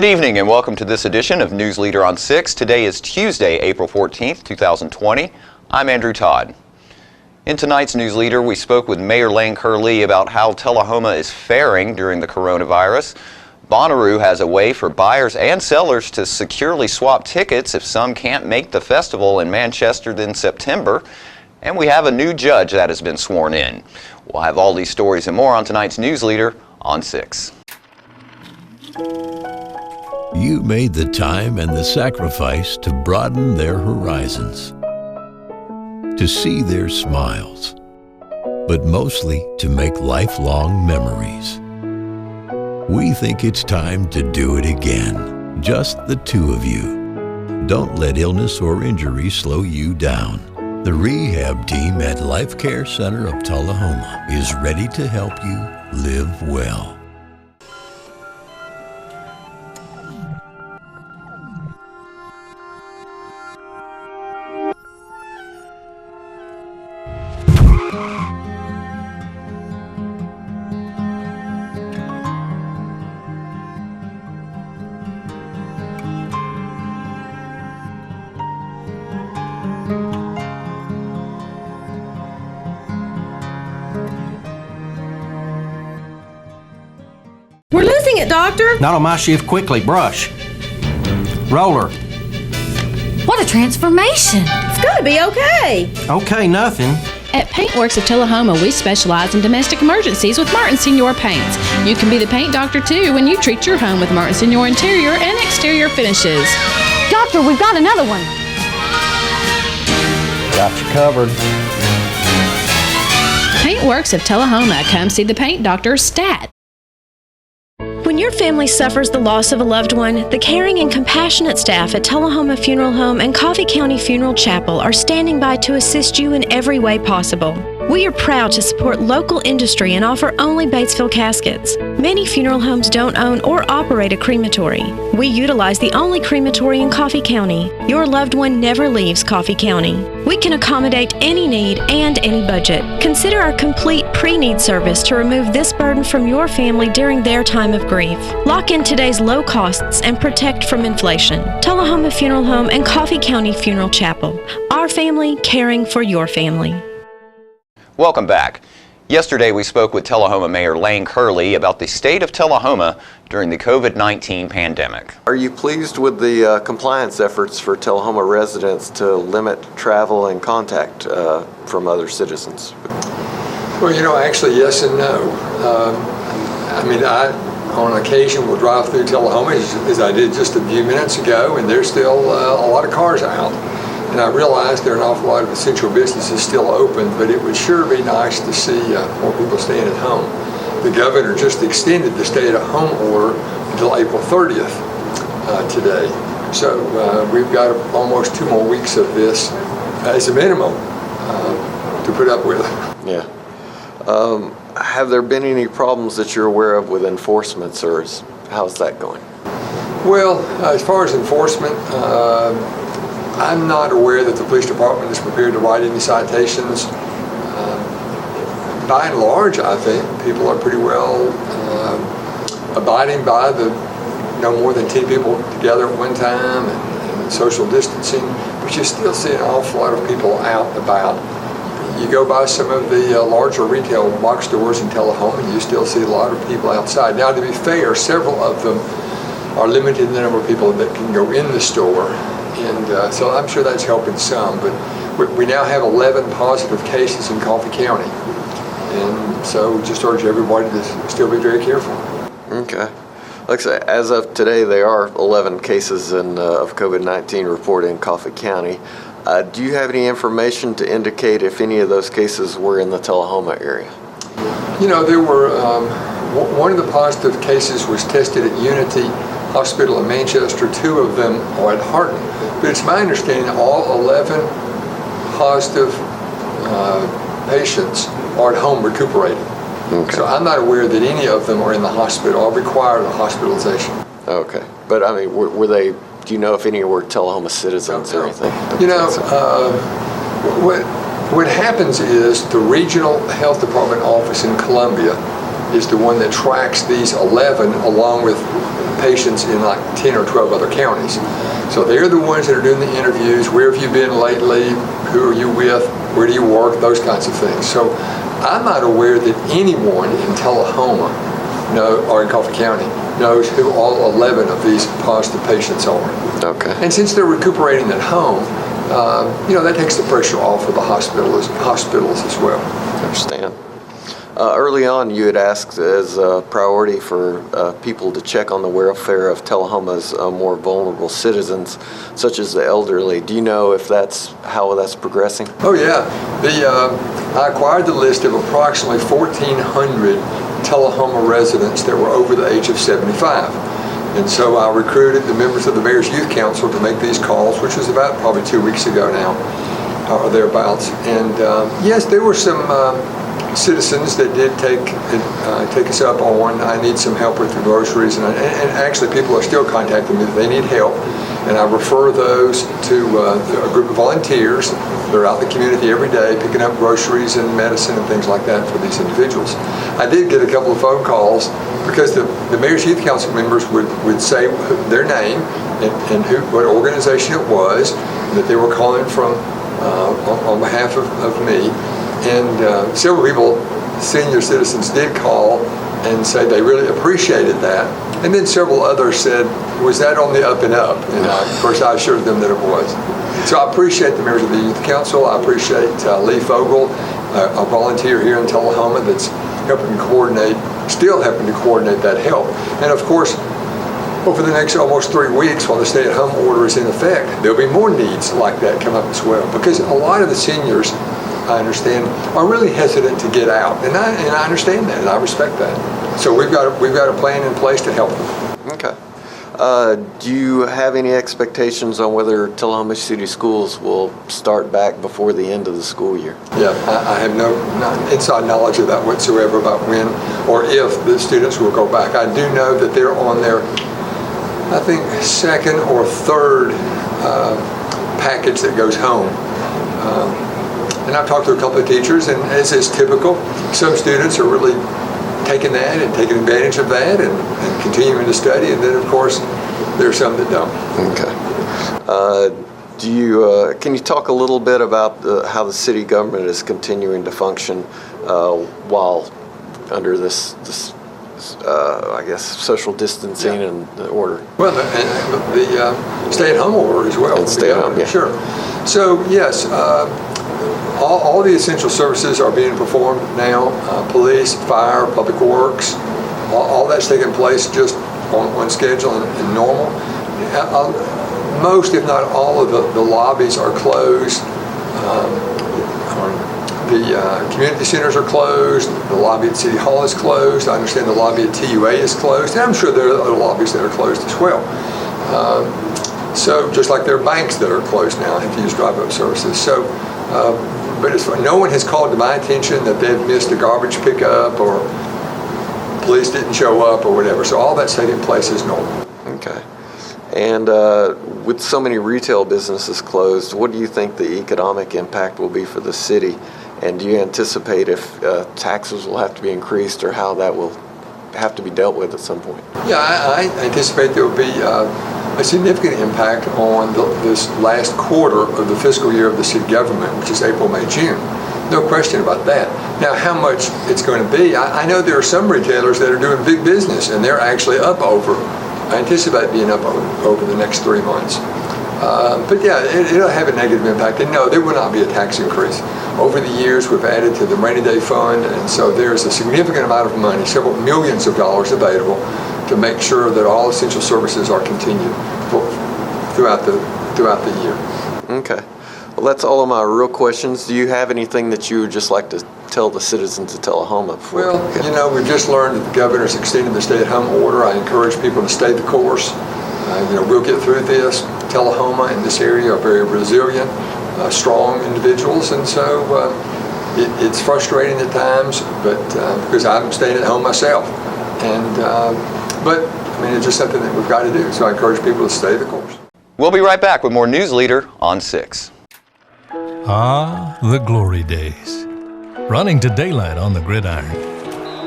Good evening and welcome to this edition of News Leader on 6. Today is Tuesday, April 14th, 2020. I'm Andrew Todd. In tonight's News Leader, we spoke with Mayor Lane Curley about how Tullahoma is faring during the coronavirus. Bonnaroo has a way for buyers and sellers to securely swap tickets if some can't make the festival in Manchester in September. And we have a new judge that has been sworn in. We'll have all these stories and more on tonight's News Leader on 6. You made the time and the sacrifice to broaden their horizons, to see their smiles, but mostly to make lifelong memories. We think it's time to do it again, just the two of you. Don't let illness or injury slow you down. The rehab team at Life Care Center of Tullahoma is ready to help you live well. We're losing it, Doctor. Not on my shift. Quickly, brush. Roller. What a transformation! It's gonna be okay. Okay, nothing. At Paintworks of Tullahoma, we specialize in domestic emergencies with Martin Senior Paints. You can be the paint doctor too when you treat your home with Martin Senior interior and exterior finishes. Doctor, we've got another one. Got you covered. Paintworks of Tullahoma. Come see the paint doctor, Stat. When your family suffers the loss of a loved one, the caring and compassionate staff at Tullahoma Funeral Home and Coffee County Funeral Chapel are standing by to assist you in every way possible. We are proud to support local industry and offer only Batesville caskets. Many funeral homes don't own or operate a crematory. We utilize the only crematory in Coffee County. Your loved one never leaves Coffee County. We can accommodate any need and any budget. Consider our complete pre-need service to remove this burden from your family during their time of grief. Lock in today's low costs and protect from inflation. Tullahoma Funeral Home and Coffee County Funeral Chapel. Our family caring for your family. Welcome back. Yesterday we spoke with Tullahoma Mayor Lane Curley about the state of Tullahoma during the COVID-19 pandemic. Are you pleased with the compliance efforts for Tullahoma residents to limit travel and contact from other citizens? Well, actually, yes and no. I on occasion will drive through Tullahoma, as I did just a few minutes ago, and there's still a lot of cars out. And I realize there are an awful lot of essential businesses still open, but it would sure be nice to see more people staying at home. The governor just extended the stay-at-home order until April 30th today. So we've got almost 2 more weeks of this as a minimum to put up with. Yeah. Have there been any problems that you're aware of with enforcement, or how's that going? Well, as far as enforcement, I'm not aware that the police department is prepared to write any citations. By and large, I think people are pretty well abiding by the no more than 10 people together at one time and social distancing, but you still see an awful lot of people out and about. You go by some of the larger retail box stores in Tullahoma, and you still see a lot of people outside. Now, to be fair, several of them are limited in the number of people that can go in the store. And so I'm sure that's helping some, but we now have 11 positive cases in Coffee County. And so just urge everybody to still be very careful. Okay. Like I say, as of today, there are 11 cases of COVID-19 reported in Coffee County. Do you have any information to indicate if any of those cases were in the Tullahoma area? There were, one of the positive cases was tested at Unity Hospital in Manchester. 2 of them are at Hardin. But it's my understanding all 11 positive patients are at home recuperating. Okay. So I'm not aware that any of them are in the hospital or require a hospitalization. Okay. But were they, do you know if any were Tullahoma citizens or anything? What happens is the regional health department office in Columbia is the one that tracks these 11 along with patients in like 10 or 12 other counties. So they're the ones that are doing the interviews. Where have you been lately? Who are you with? Where do you work? Those kinds of things. So I'm not aware that anyone in Tullahoma or in Coffee County knows who all 11 of these positive patients are. Okay. And since they're recuperating at home, that takes the pressure off of the hospitals as well. I understand. Early on, you had asked as a priority for people to check on the welfare of Tullahoma's more vulnerable citizens, such as the elderly. Do you know if that's how that's progressing? Oh yeah, I acquired the list of approximately 1,400 Tullahoma residents that were over the age of 75. And so I recruited the members of the Mayor's Youth Council to make these calls, which was about probably 2 weeks ago now, or thereabouts. And yes, there were some citizens that did take us up on, I need some help with the groceries, and actually people are still contacting me that they need help, and I refer those to a group of volunteers. They're out in the community every day picking up groceries and medicine and things like that for these individuals. I did get a couple of phone calls because the Mayor's Youth Council members would say their name and what organization it was, and that they were calling from on behalf of me. And several people, senior citizens, did call and say they really appreciated that. And then several others said, was that on the up and up? And of course I assured them that it was. So I appreciate the members of the Youth Council. I appreciate Lee Fogel, a volunteer here in Tullahoma that's still helping to coordinate that help. And of course, over the next almost 3 weeks, while the stay-at-home order is in effect, there'll be more needs like that come up as well. Because a lot of the seniors, I understand, are really hesitant to get out, and I understand that, and I respect that. So we've got a plan in place to help them. Okay. Do you have any expectations on whether Tullahoma City Schools will start back before the end of the school year? Yeah, I have no inside knowledge of that whatsoever about when or if the students will go back. I do know that they're on their, I think, second or third package that goes home. And I've talked to a couple of teachers, and as is typical, some students are really taking that and taking advantage of that and continuing to study, and then of course there's some that don't. Okay. Can you talk a little bit about how the city government is continuing to function while under this I guess social distancing and the order? Well, the stay-at-home order as well. And stay-at-home, yeah. Sure. So yes. All the essential services are being performed now. Police, fire, public works, all that's taking place just on schedule and normal. Most, if not all, of the lobbies are closed. The community centers are closed. The lobby at City Hall is closed. I understand the lobby at TUA is closed. And I'm sure there are other lobbies that are closed as well. So just like there are banks that are closed now if you use drive-up services. So. But no one has called to my attention that they've missed a garbage pickup or police didn't show up or whatever. So all that's taking place is normal. Okay. And with so many retail businesses closed, what do you think the economic impact will be for the city? And do you anticipate if taxes will have to be increased or how that will have to be dealt with at some point? Yeah, I anticipate there will be a significant impact on this last quarter of the fiscal year of the city government, which is April, May, June. No question about that. Now, how much it's going to be, I know there are some retailers that are doing big business, and they're actually up over. I anticipate being up over the next 3 months. But yeah, it'll have a negative impact. And no, there will not be a tax increase. Over the years, we've added to the rainy day fund, and so there's a significant amount of money, several millions of dollars available to make sure that all essential services are continued throughout the year. Okay. Well, that's all of my real questions. Do you have anything that you would just like to tell the citizens of Tullahoma before? Well, we've just learned that the governor's extended the stay-at-home order. I encourage people to stay the course. We'll get through this. Tullahoma and this area are very resilient, strong individuals, and so it's frustrating at times, but because I'm staying at home myself, but it's just something that we've got to do. So I encourage people to stay the course. We'll be right back with more News Leader on 6. Ah, the glory days. Running to daylight on the gridiron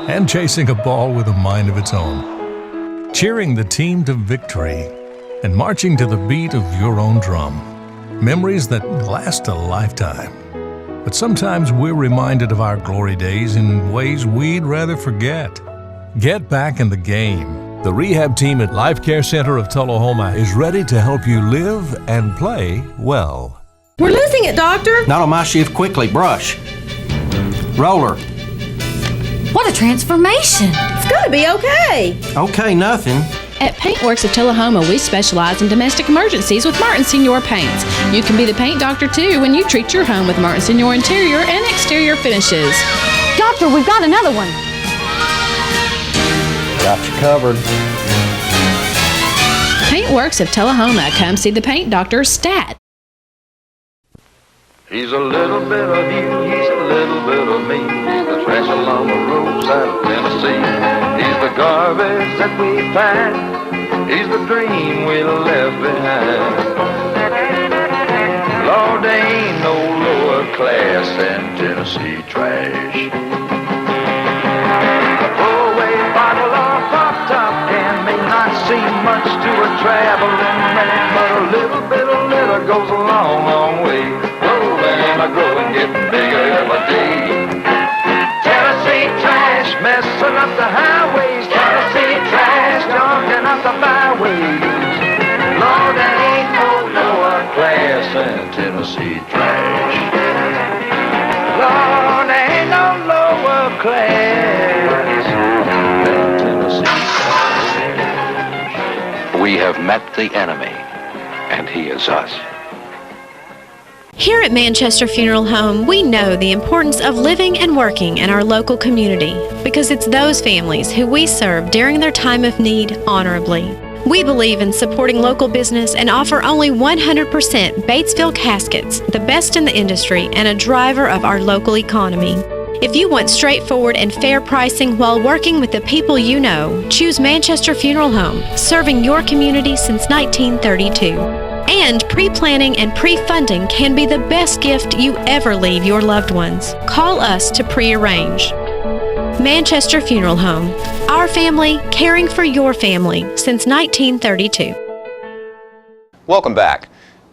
and chasing a ball with a mind of its own. cheering the team to victory, and marching to the beat of your own drum. Memories that last a lifetime. But sometimes we're reminded of our glory days in ways we'd rather forget. Get back in the game. The rehab team at Life Care Center of Tullahoma is ready to help you live and play well. We're losing it, Doctor. Not on my shift. Quickly, brush. Roller. What a transformation! It's gonna be okay. Okay, nothing. At Paintworks of Tullahoma, we specialize in domestic emergencies with Martin Senior Paints. You can be the paint doctor too when you treat your home with Martin Senior interior and exterior finishes. Doctor, we've got another one. Got you covered. Paintworks of Tullahoma. Come see the paint doctor, Stat. He's a little bit of you, he's a little bit of me. He's the trash along the roadside of Tennessee. He's the garbage that we find. He's the dream we left behind. Lord, there ain't no lower class than Tennessee trash. A throwaway bottle or pop-top can may not seem much to a traveling man, but a little bit of litter goes a long, long way. Rolling, growing, getting bigger every day. Tennessee trash messing up the highways. Tennessee trash junking up the byways. Lord, there ain't no lower class than Tennessee trash. Lord, there ain't no lower class than Tennessee trash. We have met the enemy, and he is us. Here at Manchester Funeral Home, we know the importance of living and working in our local community because it's those families who we serve during their time of need honorably. We believe in supporting local business and offer only 100% Batesville caskets, the best in the industry and a driver of our local economy. If you want straightforward and fair pricing while working with the people you know, choose Manchester Funeral Home, serving your community since 1932. And pre-planning and pre-funding can be the best gift you ever leave your loved ones. Call us to pre-arrange. Manchester Funeral Home. Our family, caring for your family since 1932. Welcome back.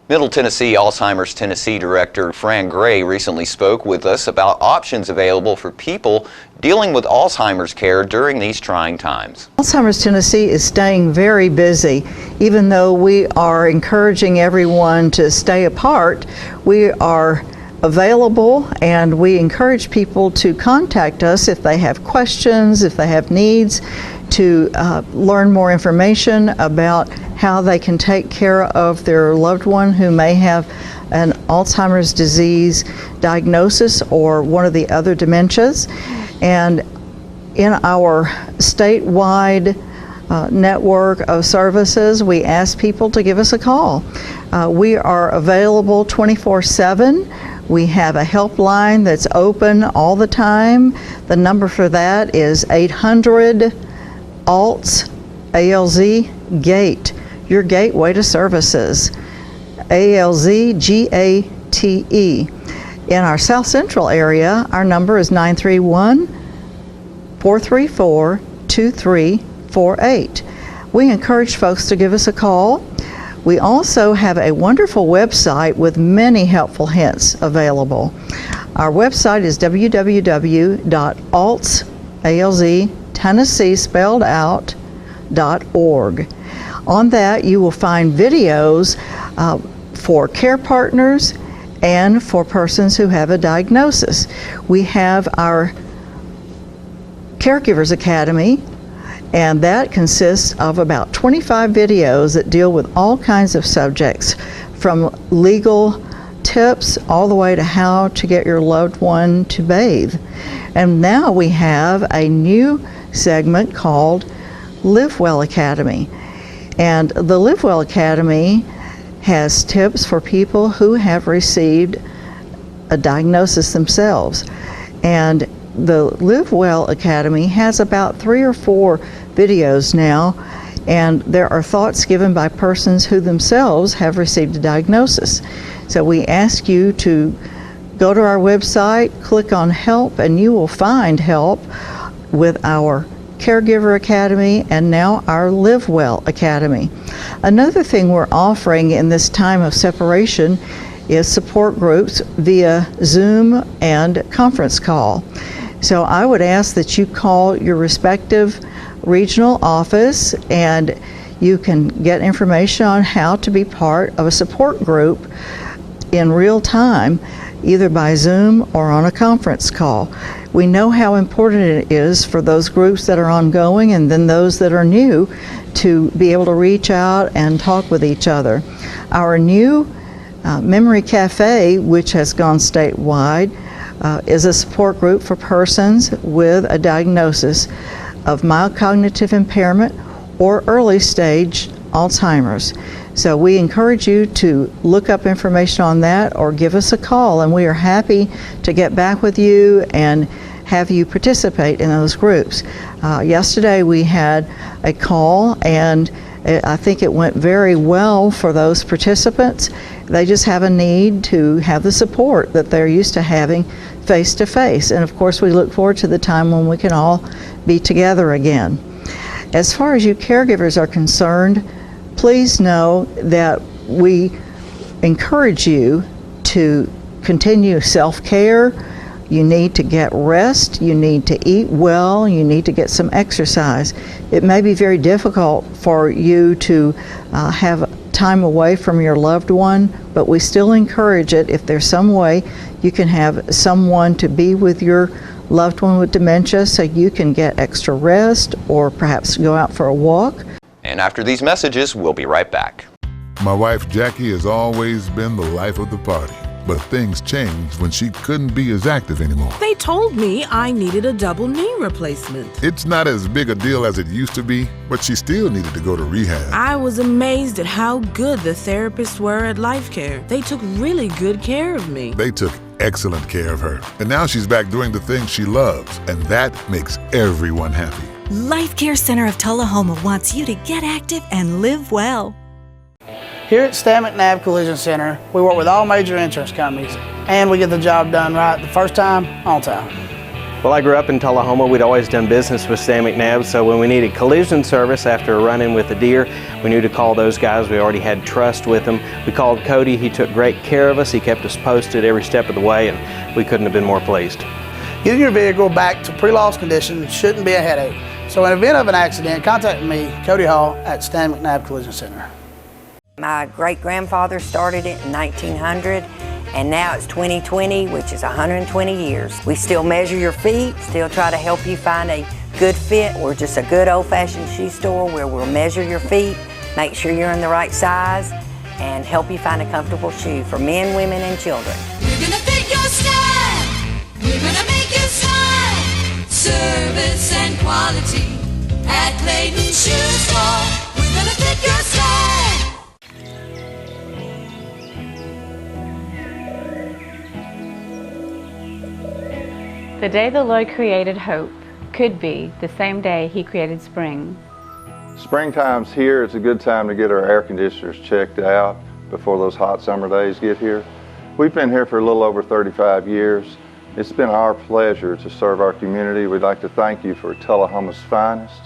Middle Tennessee Alzheimer's Tennessee Director Fran Gray recently spoke with us about options available for people dealing with Alzheimer's care during these trying times. Alzheimer's Tennessee is staying very busy. Even though we are encouraging everyone to stay apart, we are available and we encourage people to contact us if they have questions, if they have needs, to learn more information about how they can take care of their loved one who may have an Alzheimer's disease diagnosis or one of the other dementias. And in our statewide network of services, we ask people to give us a call. We are available 24/7. We have a helpline that's open all the time. The number for that is 800 ALZ, ALZ, GATE, your gateway to services, ALZGATE. In our South Central area, our number is 931-434-2348. We encourage folks to give us a call. We also have a wonderful website with many helpful hints available. Our website is www.alzTennessee.org. On that, you will find videos for care partners and for persons who have a diagnosis. We have our Caregivers Academy, and that consists of about 25 videos that deal with all kinds of subjects, from legal tips all the way to how to get your loved one to bathe. And now we have a new segment called Live Well Academy. And the Live Well Academy has tips for people who have received a diagnosis themselves. And the Live Well Academy has about 3 or 4 videos now, and there are thoughts given by persons who themselves have received a diagnosis. So we ask you to go to our website, click on help, and you will find help with our Caregiver Academy, and now our Live Well Academy. Another thing we're offering in this time of separation is support groups via Zoom and conference call. So I would ask that you call your respective regional office and you can get information on how to be part of a support group in real time, either by Zoom or on a conference call. We know how important it is for those groups that are ongoing and then those that are new to be able to reach out and talk with each other. Our new Memory Cafe, which has gone statewide, is a support group for persons with a diagnosis of mild cognitive impairment or early stage Alzheimer's. So we encourage you to look up information on that or give us a call, and we are happy to get back with you and have you participate in those groups. Yesterday we had a call, and I think it went very well for those participants. They just have a need to have the support that they're used to having face to face. And of course we look forward to the time when we can all be together again. As far as you caregivers are concerned, please know that we encourage you to continue self-care. You need to get rest, you need to eat well, you need to get some exercise. It may be very difficult for you to have time away from your loved one, but we still encourage it. If there's some way you can have someone to be with your loved one with dementia so you can get extra rest or perhaps go out for a walk. And after these messages, we'll be right back. My wife Jackie has always been the life of the party, but things changed when she couldn't be as active anymore. They told me I needed a double knee replacement. It's not as big a deal as it used to be, but she still needed to go to rehab. I was amazed at how good the therapists were at Life Care. They took really good care of me. They took excellent care of her. And now she's back doing the things she loves, and that makes everyone happy. Life Care Center of Tullahoma wants you to get active and live well. Here at Stan McNabb Collision Center, we work with all major insurance companies, and we get the job done right the first time, on time. Well, I grew up in Tullahoma. We'd always done business with Stan McNabb, so when we needed collision service after a run-in with a deer, we knew to call those guys. We already had trust with them. We called Cody. He took great care of us. He kept us posted every step of the way, and we couldn't have been more pleased. Getting your vehicle back to pre-loss condition shouldn't be a headache. So in the event of an accident, contact me, Cody Hall, at Stan McNabb Collision Center. My great-grandfather started it in 1900, and now it's 2020, which is 120 years. We still measure your feet, still try to help you find a good fit. We're just a good old-fashioned shoe store where we'll measure your feet, make sure you're in the right size, and help you find a comfortable shoe for men, women, and children. We're gonna fit your style. We're gonna make you smile. Service and quality at Clayton Shoe Store. We're gonna fit your style. The day the Lord created hope could be the same day He created spring. Springtime's here. It's a good time to get our air conditioners checked out before those hot summer days get here. We've been here for a little over 35 years. It's been our pleasure to serve our community. We'd like to thank you for Tullahoma's finest,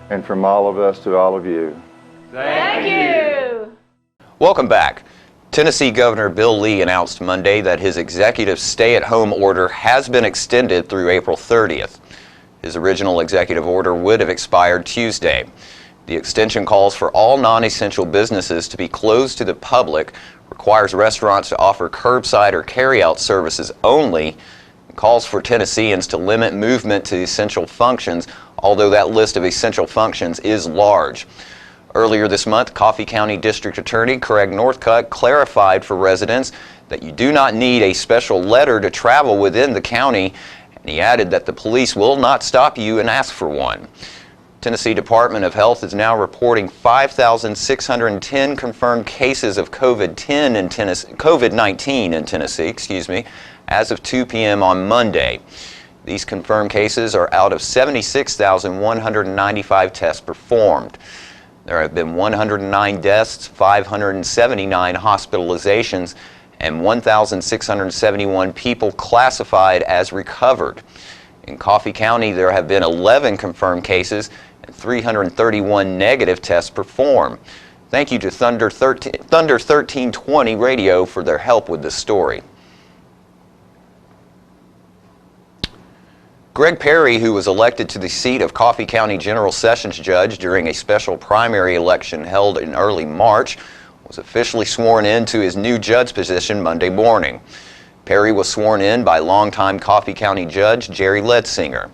and from all of us to all of you. Thank you. Welcome back. Tennessee Governor Bill Lee announced Monday that his executive stay-at-home order has been extended through April 30th. His original executive order would have expired Tuesday. The extension calls for all non-essential businesses to be closed to the public, requires restaurants to offer curbside or carry-out services only, and calls for Tennesseans to limit movement to essential functions, although that list of essential functions is large. Earlier this month, Coffee County District Attorney Craig Northcutt clarified for residents that you do not need a special letter to travel within the county, and he added that the police will not stop you and ask for one. Tennessee Department of Health is now reporting 5,610 confirmed cases of COVID-19 in Tennessee, as of 2 p.m. on Monday. These confirmed cases are out of 76,195 tests performed. There have been 109 deaths, 579 hospitalizations, and 1,671 people classified as recovered. In Coffee County, there have been 11 confirmed cases and 331 negative tests performed. Thank you to Thunder 1320 Radio for their help with this story. Greg Perry, who was elected to the seat of Coffee County General Sessions Judge during a special primary election held in early March, was officially sworn into his new judge position Monday morning. Perry was sworn in by longtime Coffee County Judge Jerry Ledsinger.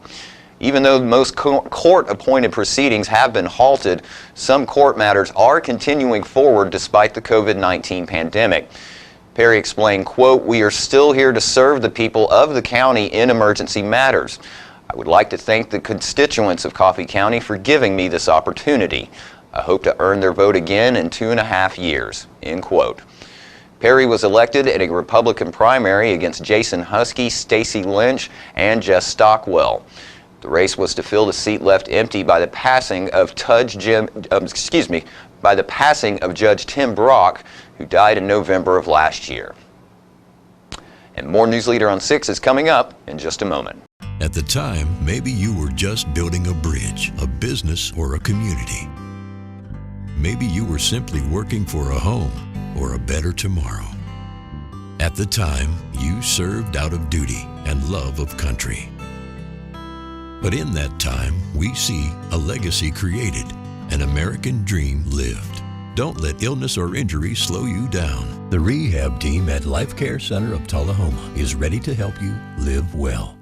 Even though most court-appointed proceedings have been halted, some court matters are continuing forward despite the COVID-19 pandemic. Perry explained, quote, "We are still here to serve the people of the county in emergency matters. I would like to thank the constituents of Coffee County for giving me this opportunity. I hope to earn their vote again in 2.5 years," end quote. Perry was elected in a Republican primary against Jason Husky, Stacy Lynch, and Jess Stockwell. The race was to fill the seat left empty by the passing of Judge Tim Brock, who died in November of last year. And more News Leader on 6 is coming up in just a moment. At the time, maybe you were just building a bridge, a business, or a community. Maybe you were simply working for a home or a better tomorrow. At the time, you served out of duty and love of country. But in that time, we see a legacy created, an American dream lived. Don't let illness or injury slow you down. The rehab team at Life Care Center of Tullahoma is ready to help you live well.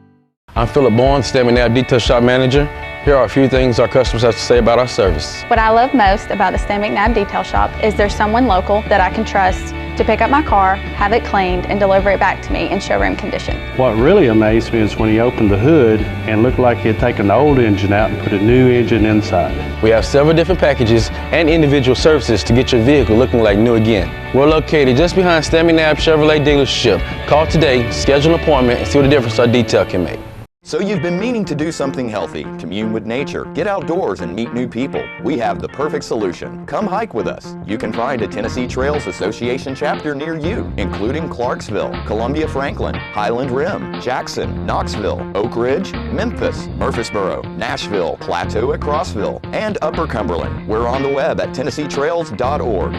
I'm Philip Bourne, Stanley Knapp Detail Shop Manager. Here are a few things our customers have to say about our service. What I love most about the Stan McNabb Detail Shop is there's someone local that I can trust to pick up my car, have it cleaned, and deliver it back to me in showroom condition. What really amazed me is when he opened the hood and looked like he had taken the old engine out and put a new engine inside. We have several different packages and individual services to get your vehicle looking like new again. We're located just behind Stan McNabb Chevrolet dealership. Call today, schedule an appointment, and see what the difference our detail can make. So you've been meaning to do something healthy, commune with nature, get outdoors and meet new people. We have the perfect solution. Come hike with us. You can find a Tennessee Trails Association chapter near you, including Clarksville, Columbia Franklin, Highland Rim, Jackson, Knoxville, Oak Ridge, Memphis, Murfreesboro, Nashville, Plateau at Crossville, and Upper Cumberland. We're on the web at TennesseeTrails.org.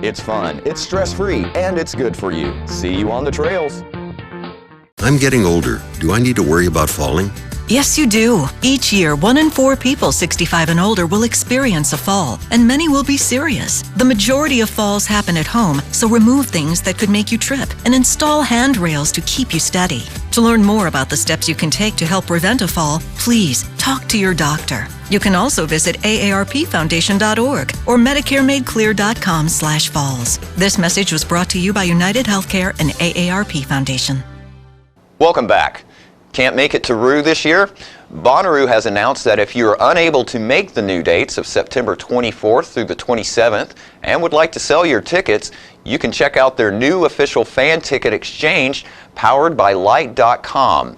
It's fun, it's stress-free, and it's good for you. See you on the trails. I'm getting older. Do I need to worry about falling? Yes, you do. Each year, 1 in 4 people 65 and older will experience a fall, and many will be serious. The majority of falls happen at home, so remove things that could make you trip and install handrails to keep you steady. To learn more about the steps you can take to help prevent a fall, please talk to your doctor. You can also visit aarpfoundation.org or medicaremadeclear.com/falls. This message was brought to you by United Healthcare and AARP Foundation. Welcome back. Can't make it to Rue this year? Bonnaroo has announced that if you are unable to make the new dates of September 24th through the 27th and would like to sell your tickets, you can check out their new official fan ticket exchange powered by Light.com.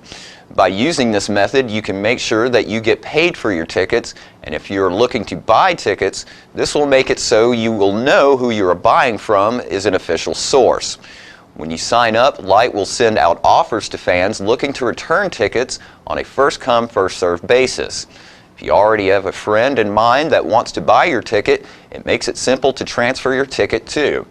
By using this method, you can make sure that you get paid for your tickets, and if you're looking to buy tickets, this will make it so you will know who you are buying from is an official source. When you sign up, Light will send out offers to fans looking to return tickets on a first-come, first-served basis. If you already have a friend in mind that wants to buy your ticket, it makes it simple to transfer your ticket too.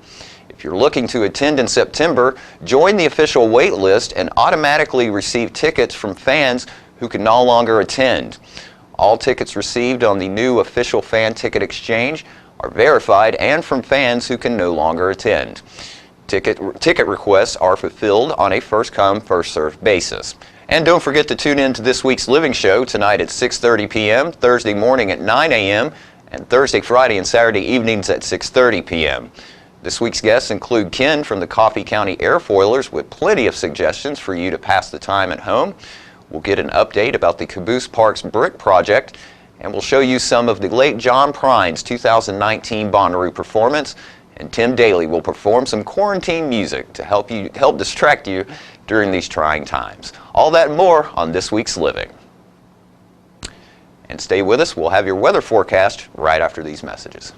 If you're looking to attend in September, join the official wait list and automatically receive tickets from fans who can no longer attend. All tickets received on the new official fan ticket exchange are verified and from fans who can no longer attend. Ticket requests are fulfilled on a first-come, first-served basis. And don't forget to tune in to this week's Living Show tonight at 6:30 p.m., Thursday morning at 9 a.m., and Thursday, Friday, and Saturday evenings at 6:30 p.m. This week's guests include Ken from the Coffee County Airfoilers with plenty of suggestions for you to pass the time at home. We'll get an update about the Caboose Parks Brick Project, and we'll show you some of the late John Prine's 2019 Bonnaroo performance. And Tim Daly will perform some quarantine music to help distract you during these trying times. All that and more on this week's Living. And stay with us. We'll have your weather forecast right after these messages.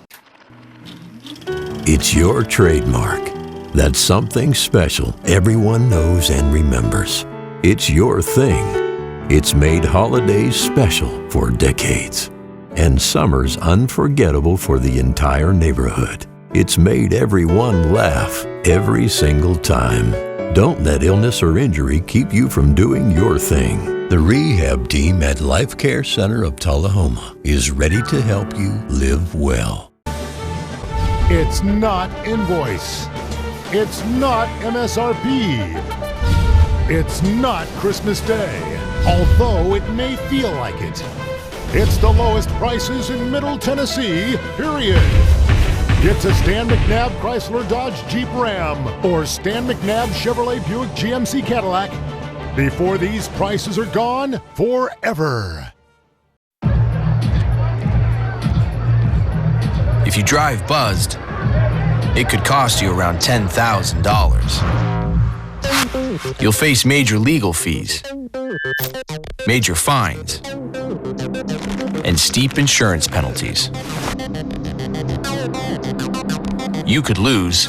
It's your trademark. That's something special everyone knows and remembers. It's your thing. It's made holidays special for decades and summers unforgettable for the entire neighborhood. It's made everyone laugh every single time. Don't let illness or injury keep you from doing your thing. The rehab team at Life Care Center of Tullahoma is ready to help you live well. It's not invoice. It's not MSRP. It's not Christmas Day, although it may feel like it. It's the lowest prices in Middle Tennessee, period. It's a Stan McNabb Chrysler Dodge Jeep Ram or Stan McNabb Chevrolet Buick GMC Cadillac before these prices are gone forever. If you drive buzzed, it could cost you around $10,000. You'll face major legal fees, major fines, and steep insurance penalties. You could lose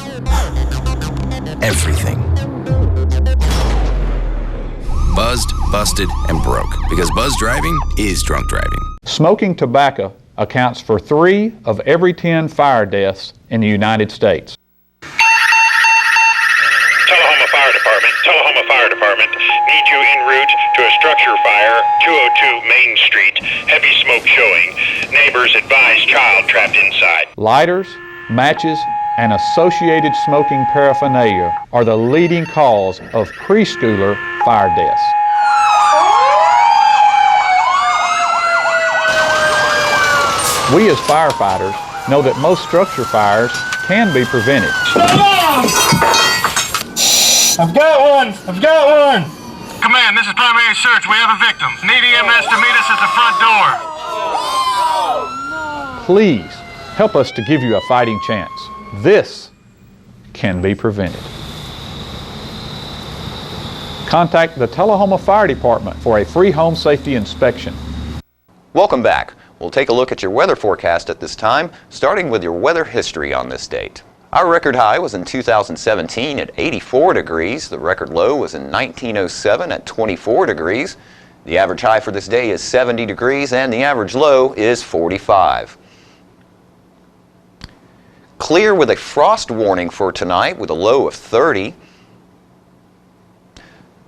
everything. Buzzed, busted, and broke. Because buzz driving is drunk driving. Smoking tobacco accounts for 3 of every 10 fire deaths in the United States. Tullahoma Fire Department need you en route to a structure fire, 202 Main Street. Heavy smoke showing. Neighbors advise child trapped inside. Lighters, matches, and associated smoking paraphernalia are the leading cause of preschooler fire deaths. We as firefighters know that most structure fires can be prevented. I've got one! Command, this is primary search. We have a victim. Need EMS to meet us at the front door. Please help us to give you a fighting chance. This can be prevented. Contact the Tullahoma Fire Department for a free home safety inspection. Welcome back. We'll take a look at your weather forecast at this time, starting with your weather history on this date. Our record high was in 2017 at 84 degrees. The record low was in 1907 at 24 degrees. The average high for this day is 70 degrees and the average low is 45. Clear with a frost warning for tonight with a low of 30.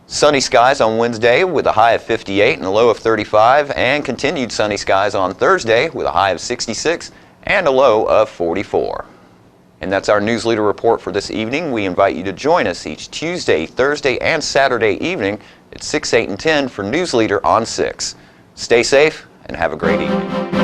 Sunny skies on Wednesday with a high of 58 and a low of 35, and continued sunny skies on Thursday with a high of 66 and a low of 44. And that's our News Leader report for this evening. We invite you to join us each Tuesday, Thursday, and Saturday evening at 6, 8, and 10 for News Leader on 6. Stay safe and have a great evening.